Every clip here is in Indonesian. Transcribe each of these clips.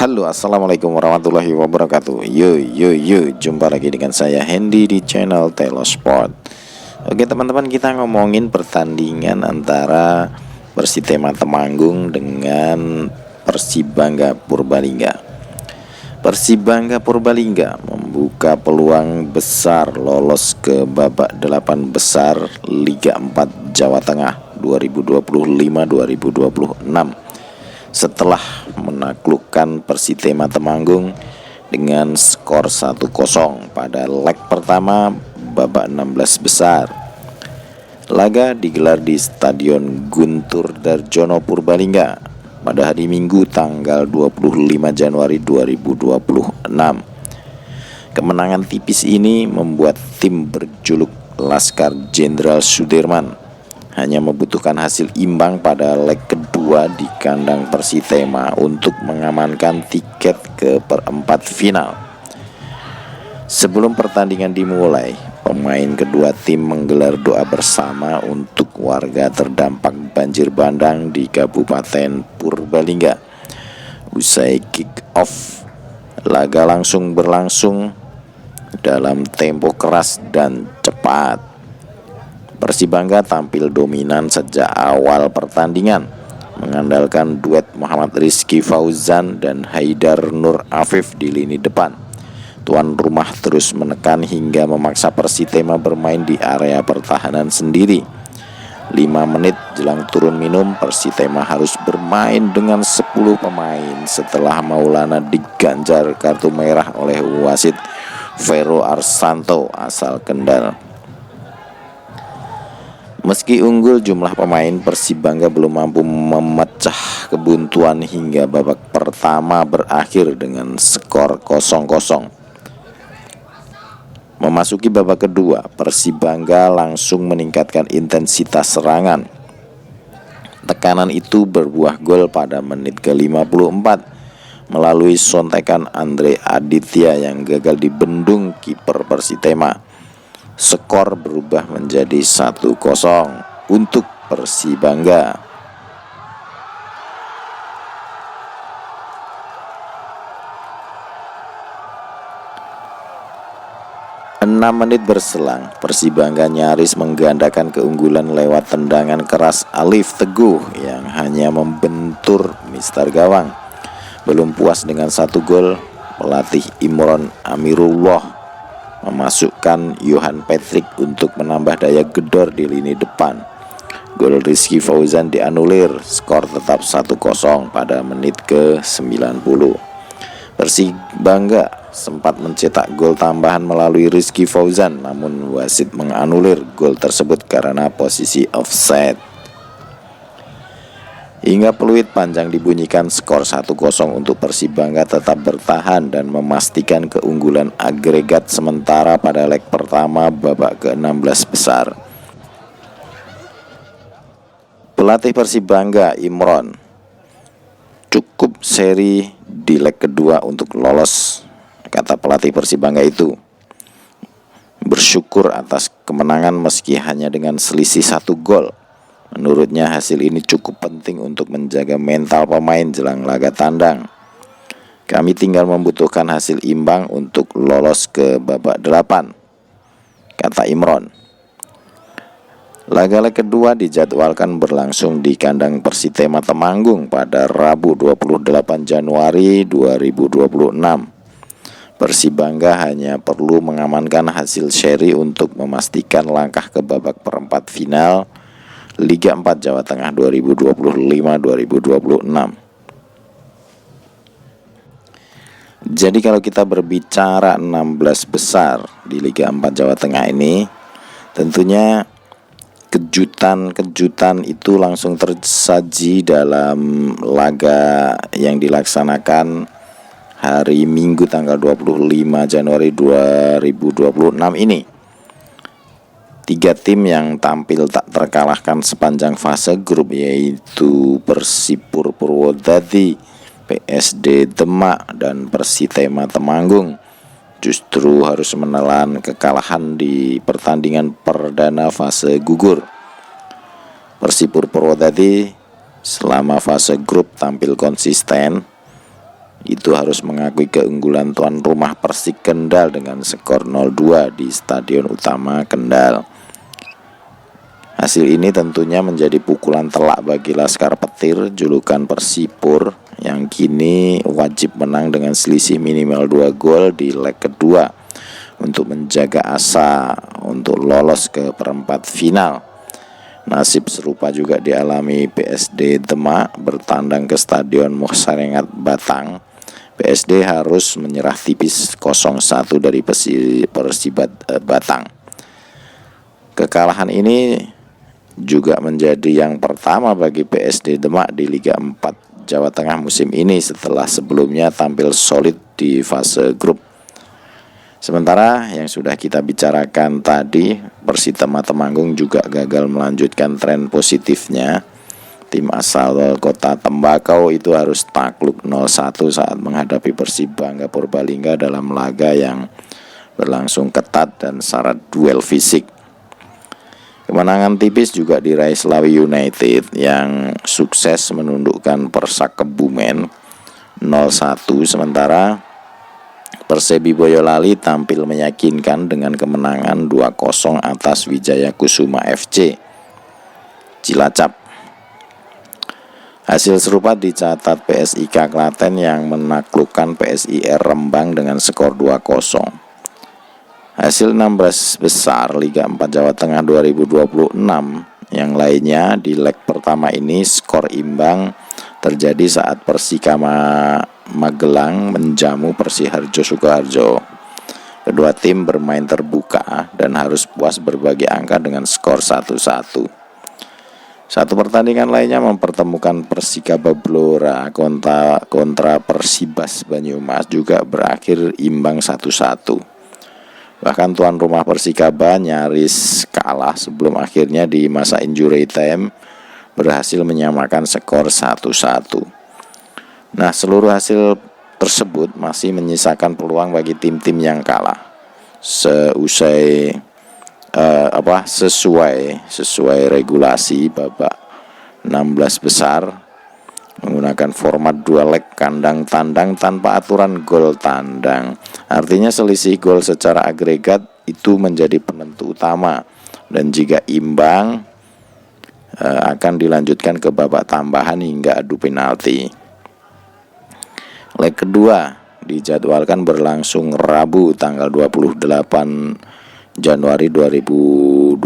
Halo, assalamualaikum warahmatullahi wabarakatuh. Yo, jumpa lagi dengan saya Hendy di channel Telosport. Oke teman-teman, kita ngomongin pertandingan antara Persitema Temanggung dengan Persibangga Purbalingga. Persibangga Purbalingga membuka peluang besar lolos ke babak 8 besar Liga 4 Jawa Tengah 2025-2026 setelah menaklukkan Persitema Temanggung dengan skor 1-0 pada leg pertama babak 16 besar. Laga digelar di Stadion Guntur Darjono Purbalingga pada hari Minggu tanggal 25 Januari 2026. Kemenangan tipis ini membuat tim berjuluk Laskar Jenderal Sudirman hanya membutuhkan hasil imbang pada leg kedua di kandang Persitema untuk mengamankan tiket ke perempat final. Sebelum pertandingan dimulai, pemain kedua tim menggelar doa bersama untuk warga terdampak banjir bandang di Kabupaten Purbalingga. Usai kick off, laga langsung berlangsung dalam tempo keras dan cepat. Persibangga tampil dominan sejak awal pertandingan, mengandalkan duet Muhammad Rizky Fauzan dan Haidar Nur Afif di lini depan. Tuan rumah terus menekan hingga memaksa Persitema bermain di area pertahanan sendiri. 5 menit jelang turun minum, Persitema harus bermain dengan 10 pemain setelah Maulana diganjar kartu merah oleh wasit Vero Arsanto asal Kendal. Meski unggul jumlah pemain, Persibangga belum mampu memecah kebuntuan hingga babak pertama berakhir dengan skor 0-0. Memasuki babak kedua, Persibangga langsung meningkatkan intensitas serangan. Tekanan itu berbuah gol pada menit ke-54 melalui sontekan Andre Aditya yang gagal dibendung kiper Persitema. Skor berubah menjadi 1-0 untuk Persibangga. Enam menit berselang, Persibangga nyaris menggandakan keunggulan lewat tendangan keras Alif Teguh yang hanya membentur mistar gawang. Belum puas dengan 1 gol, pelatih Imron Amirullah memasukkan Johan Patrick untuk menambah daya gedor di lini depan. Gol Rizky Fauzan dianulir, skor tetap 1-0 pada menit ke-90. Persibangga sempat mencetak gol tambahan melalui Rizky Fauzan, namun wasit menganulir gol tersebut karena posisi offside. Hingga peluit panjang dibunyikan, skor 1-0 untuk Persibangga tetap bertahan dan memastikan keunggulan agregat sementara pada leg pertama babak ke-16 besar. Pelatih Persibangga Imron cukup seri di leg kedua untuk lolos, kata pelatih Persibangga itu. Bersyukur atas kemenangan meski hanya dengan selisih 1 gol. Menurutnya hasil ini cukup penting untuk menjaga mental pemain jelang laga tandang. Kami tinggal membutuhkan hasil imbang untuk lolos ke babak 8, kata Imron. Laga leg kedua dijadwalkan berlangsung di kandang Persitema Temanggung pada Rabu 28 Januari 2026. Persibangga hanya perlu mengamankan hasil seri untuk memastikan langkah ke babak perempat final Liga 4 Jawa Tengah 2025-2026. Jadi kalau kita berbicara 16 besar di Liga 4 Jawa Tengah ini, tentunya kejutan-kejutan itu langsung tersaji dalam laga yang dilaksanakan hari Minggu tanggal 25 Januari 2026 ini. 3 tim yang tampil tak terkalahkan sepanjang fase grup yaitu Persipur Purwodadi, PSD Demak, dan Persitema Temanggung justru harus menelan kekalahan di pertandingan perdana fase gugur. Persipur Purwodadi selama fase grup tampil konsisten, itu harus mengakui keunggulan tuan rumah Persik Kendal dengan skor 0-2 di Stadion Utama Kendal. Hasil ini tentunya menjadi pukulan telak bagi Laskar Petir, julukan Persipur, yang kini wajib menang dengan selisih minimal 2 gol di leg kedua untuk menjaga asa untuk lolos ke perempat final. Nasib serupa juga dialami PSD Demak bertandang ke Stadion Mosarengat Batang. PSD harus menyerah tipis 0-1 dari Persibat Batang. Kekalahan ini juga menjadi yang pertama bagi PSD Demak di Liga 4 Jawa Tengah musim ini setelah sebelumnya tampil solid di fase grup. Sementara yang sudah kita bicarakan tadi, Persitema Temanggung juga gagal melanjutkan tren positifnya. Tim asal Kota Tembakau itu harus takluk 0-1 saat menghadapi Persib Bangga Purbalingga dalam laga yang berlangsung ketat dan syarat duel fisik. Kemenangan tipis juga diraih Slawi United yang sukses menundukkan Persak Kebumen 0-1, sementara Persebi Boyolali tampil meyakinkan dengan kemenangan 2-0 atas Wijaya Kusuma FC Cilacap. Hasil serupa dicatat PSIK Klaten yang menaklukkan PSIR Rembang dengan skor 2-0. Hasil 16 besar Liga 4 Jawa Tengah 2026 yang lainnya di leg pertama ini skor imbang terjadi saat Persikama Magelang menjamu Persiharjo Sukoharjo. Kedua tim bermain terbuka dan harus puas berbagi angka dengan skor 1-1. Satu pertandingan lainnya mempertemukan Persikaba Blora kontra Persibas Banyumas juga berakhir imbang 1-1. Bahkan tuan rumah Persikaba nyaris kalah sebelum akhirnya di masa injury time berhasil menyamakan skor 1-1. Nah, seluruh hasil tersebut masih menyisakan peluang bagi tim-tim yang kalah. Sesuai regulasi babak 16 besar menggunakan format 2 leg kandang tandang tanpa aturan gol tandang. Artinya selisih gol secara agregat itu menjadi penentu utama, dan jika imbang akan dilanjutkan ke babak tambahan hingga adu penalti. Leg kedua dijadwalkan berlangsung Rabu tanggal 28 Januari 2026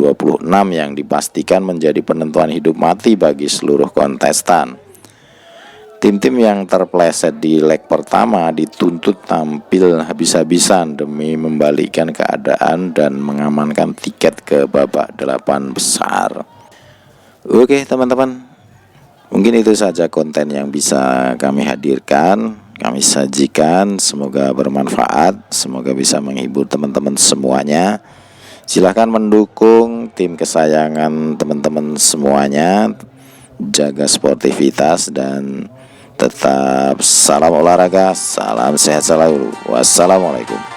yang dipastikan menjadi penentuan hidup mati bagi seluruh kontestan. Tim-tim yang terpleset di leg pertama dituntut tampil habis-habisan demi membalikkan keadaan dan mengamankan tiket ke babak 8 besar. Oke teman-teman, mungkin itu saja konten yang bisa kami hadirkan, kami sajikan. Semoga bermanfaat, semoga bisa menghibur teman-teman semuanya. Silahkan mendukung tim kesayangan teman-teman semuanya. Jaga sportivitas dan tetap salam olahraga, salam sehat selalu. Wassalamualaikum.